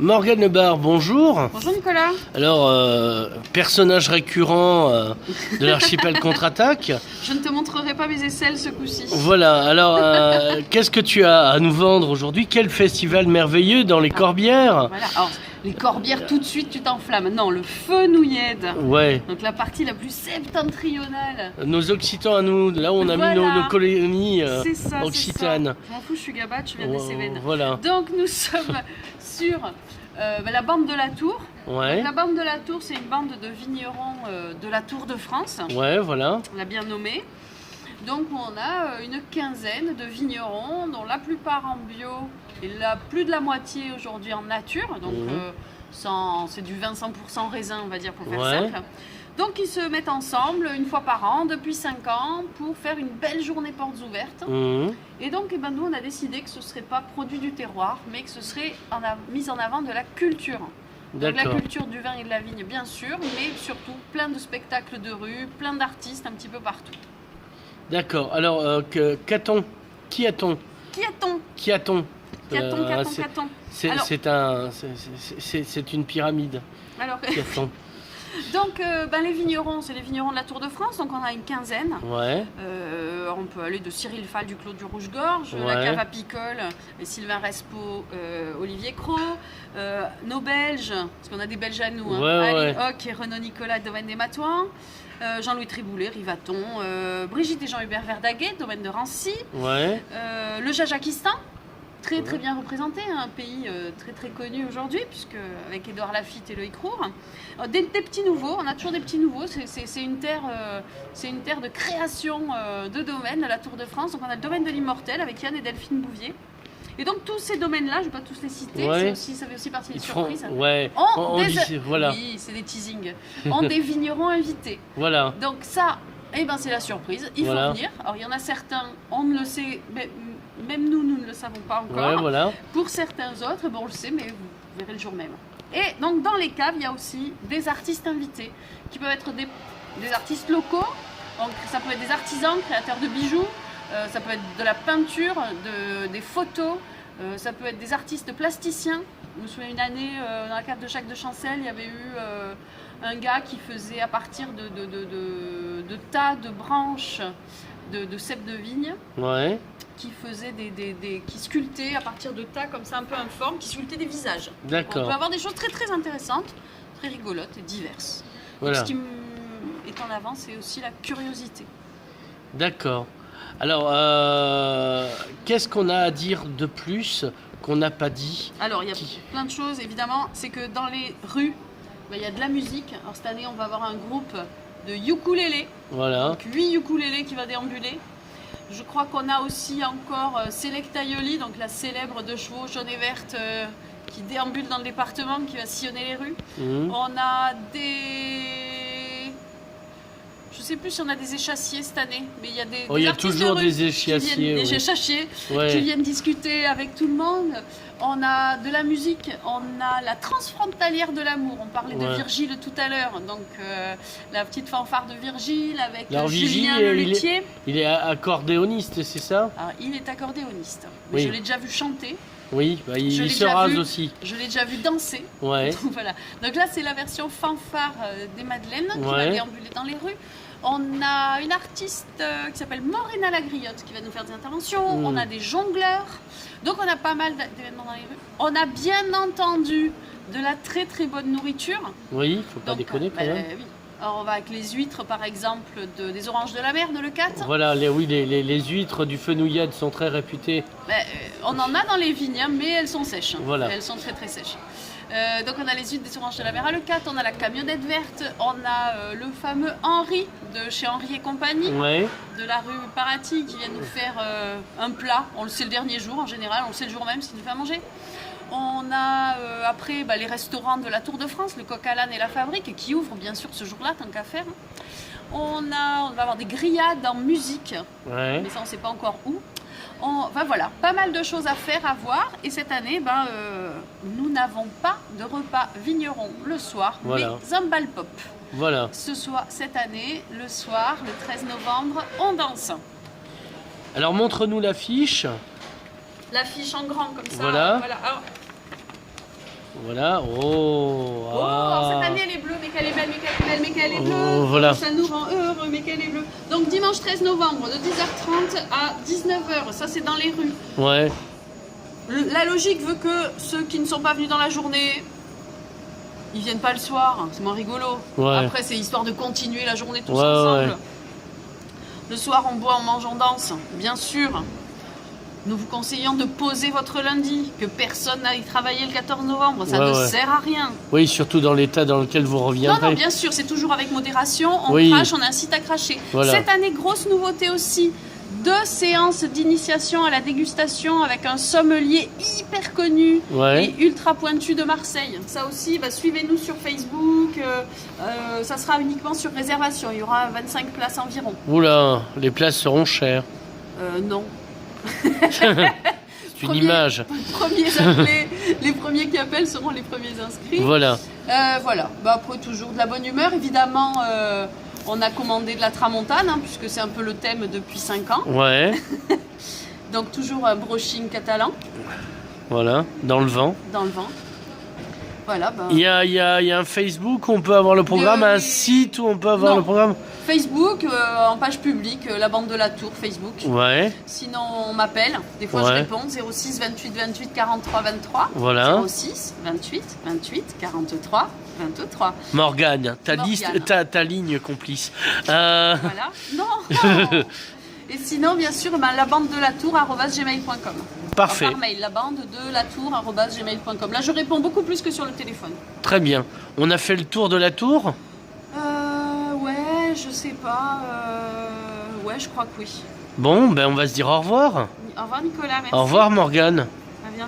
Morgane Lebar, bonjour. Bonjour Nicolas. Alors, personnage récurrent de l'archipel contre-attaque. Je ne te montrerai pas mes aisselles ce coup-ci. Voilà, alors qu'est-ce que tu as à nous vendre aujourd'hui? Quel festival merveilleux dans les Corbières. Voilà, alors les Corbières, tout de suite tu t'enflammes. Non, le Fenouillède. Ouais. Donc la partie la plus septentrionale. Nos Occitans à nous, là où on a mis nos colonies occitanes. Je m'en fous, je suis gabatte, je viens des Cévennes. Voilà. Donc nous sommes sur la bande de la Tour. Ouais. Donc, la bande de la Tour, c'est une bande de vignerons de la Tour de France. Ouais, voilà. On l'a bien nommé. Donc on a une quinzaine de vignerons, dont la plupart en bio et plus de la moitié aujourd'hui en nature. Donc c'est du 20-100% raisin, on va dire, pour faire simple. Donc ils se mettent ensemble une fois par an depuis 5 ans pour faire une belle journée portes ouvertes. Et donc nous on a décidé que ce ne serait pas produit du terroir, mais que ce serait mise en avant de la culture. Donc la culture du vin et de la vigne bien sûr, mais surtout plein de spectacles de rue, plein d'artistes un petit peu partout. D'accord, alors qu'a-t-on? Qui a-t-on? C'est une pyramide. Alors, Qui-a-t-on? Donc les vignerons, c'est les vignerons de la Tour de France, donc on a une quinzaine. Ouais. On peut aller de Cyril Fall du Clos du Rouge-Gorge, la Cave à Picole, Sylvain Respo, Olivier Cros, nos Belges, parce qu'on a des Belges à nous, Ali Hoc et Renaud Nicolas, domaine des Matouans, Jean-Louis Triboulet, Rivaton, Brigitte et Jean-Hubert Verdaguet, domaine de Rancy, le Jajakistan. Très bien représenté, un pays très connu aujourd'hui, puisque avec Édouard Lafitte et Loïc Roure. Des petits nouveaux, on a toujours des petits nouveaux, c'est une terre de création de domaines à la Tour de France. Donc on a le domaine de l'Immortel avec Yann et Delphine Bouvier. Et donc tous ces domaines-là, je ne vais pas tous les citer, ça fait aussi partie des surprises. Voilà. Oui, c'est des teasings. Ont des vignerons invités. Voilà. Donc ça, c'est la surprise, il faut venir. Alors il y en a certains, on ne le sait, même nous ne le savons pas encore. Pour certains autres, on le sait, mais vous verrez le jour même. Et donc dans les caves, il y a aussi des artistes invités, qui peuvent être des artistes locaux. Donc ça peut être des artisans, créateurs de bijoux, ça peut être de la peinture, des photos, ça peut être des artistes plasticiens. Je me souviens une année, dans la cave de Jacques de Chancel, il y avait eu un gars qui faisait à partir de tas de branches de cèpes de vigne, qui faisait qui sculptait à partir de tas comme ça un peu informes, qui sculptait des visages. D'accord. On peut avoir des choses très intéressantes, très rigolotes et diverses. Voilà. Ce qui est en avant, c'est aussi la curiosité. D'accord. Alors, qu'est-ce qu'on a à dire de plus qu'on n'a pas dit? Alors, il y a plein de choses, évidemment. C'est que dans les rues, il y a de la musique. Alors, cette année, on va avoir un groupe de ukulélé. Voilà. Donc, 8 ukulélés qui va déambuler. Je crois qu'on a aussi encore Selecta Ioli, donc la célèbre de chevaux jaune et verte qui déambule dans le département, qui va sillonner les rues. On a je ne sais plus si on a des échassiers cette année, mais il y a des y a artistes toujours de rue des échassiers. Des échassiers qui viennent discuter avec tout le monde. On a de la musique, on a la transfrontalière de l'amour. On parlait de Virgile tout à l'heure, donc la petite fanfare de Virgile avec Julien le luthier. Il est accordéoniste, c'est ça? Alors, il est accordéoniste, mais je l'ai déjà vu chanter. Oui, il se rase aussi. Je l'ai déjà vu danser. Ouais. Donc, voilà. Donc là, c'est la version fanfare des Madeleines qui va déambuler dans les rues. On a une artiste qui s'appelle Morena Lagriotte qui va nous faire des interventions. On a des jongleurs. Donc on a pas mal d'événements dans les rues. On a bien entendu de la très bonne nourriture. Oui, il ne faut pas déconner quand même. Oui. Alors on va avec les huîtres par exemple des Oranges de la Mer de Leucate. Voilà, les huîtres du Fenouillède sont très réputées. On en a dans les vignes, mais elles sont sèches. Voilà. Elles sont très sèches. Donc on a les huîtres des Oranges de la Mer à Leucate, on a la camionnette verte, on a le fameux Henri de chez Henri et compagnie, de la rue Paraty qui vient nous faire un plat. On le sait le dernier jour en général, on le sait le jour même ce qu'il nous fait à manger. On a après les restaurants de la Tour de France, le Coq à l'âne et la Fabrique, qui ouvrent bien sûr ce jour-là, tant qu'à faire. On va avoir des grillades en musique, mais ça on ne sait pas encore où. Voilà, pas mal de choses à faire, à voir. Et cette année, nous n'avons pas de repas vigneron le soir, mais un bal pop. Voilà. Cette année, le soir, le 13 novembre, on danse. Alors montre-nous l'affiche. L'affiche en grand comme ça. Voilà. Alors, Voilà. Oh, alors cette année elle est bleue, mais qu'elle est belle, mais qu'elle est belle, mais qu'elle est bleue. Voilà. Ça nous rend heureux, mais qu'elle est bleue. Donc dimanche 13 novembre, de 10h30 à 19h, ça c'est dans les rues. Ouais. La logique veut que ceux qui ne sont pas venus dans la journée, ils viennent pas le soir, c'est moins rigolo. Ouais. Après c'est histoire de continuer la journée tous ensemble. Ouais. Le soir on boit, on mange, on danse, bien sûr. Nous vous conseillons de poser votre lundi, que personne n'aille travailler le 14 novembre, ça ne sert à rien. Oui, surtout dans l'état dans lequel vous reviendrez. Non, bien sûr, c'est toujours avec modération, on crache, on incite à cracher. Voilà. Cette année, grosse nouveauté aussi, 2 séances d'initiation à la dégustation avec un sommelier hyper connu et ultra pointu de Marseille. Ça aussi, suivez-nous sur Facebook, ça sera uniquement sur réservation, il y aura 25 places environ. Oula, les places seront chères. Non. C'est une image. Les premiers qui appellent seront les premiers inscrits. Voilà. Voilà. Après, toujours de la bonne humeur. Évidemment, on a commandé de la tramontane, hein, puisque c'est un peu le thème depuis 5 ans. Ouais. Donc, toujours un brushing catalan. Voilà, dans le vent. Dans le vent. Voilà. Il y a un Facebook où on peut avoir le programme, un site où on peut avoir le programme. Facebook, en page publique, la bande de la tour, Facebook. Ouais. Sinon, on m'appelle. Des fois, je réponds. 06 28 28 43 23. Voilà. 06 28 28 43 23. Morgane, ta ligne complice. Voilà. Non. Et sinon, bien sûr, la bande de la tour @gmail.com. Parfait. Par mail, la bande de la tour @gmail.com. Là, je réponds beaucoup plus que sur le téléphone. Très bien. On a fait le tour de la tour ? Ouais, je sais pas. Ouais, je crois que oui. Bon, on va se dire au revoir. Au revoir, Nicolas. Merci. Au revoir, Morgane.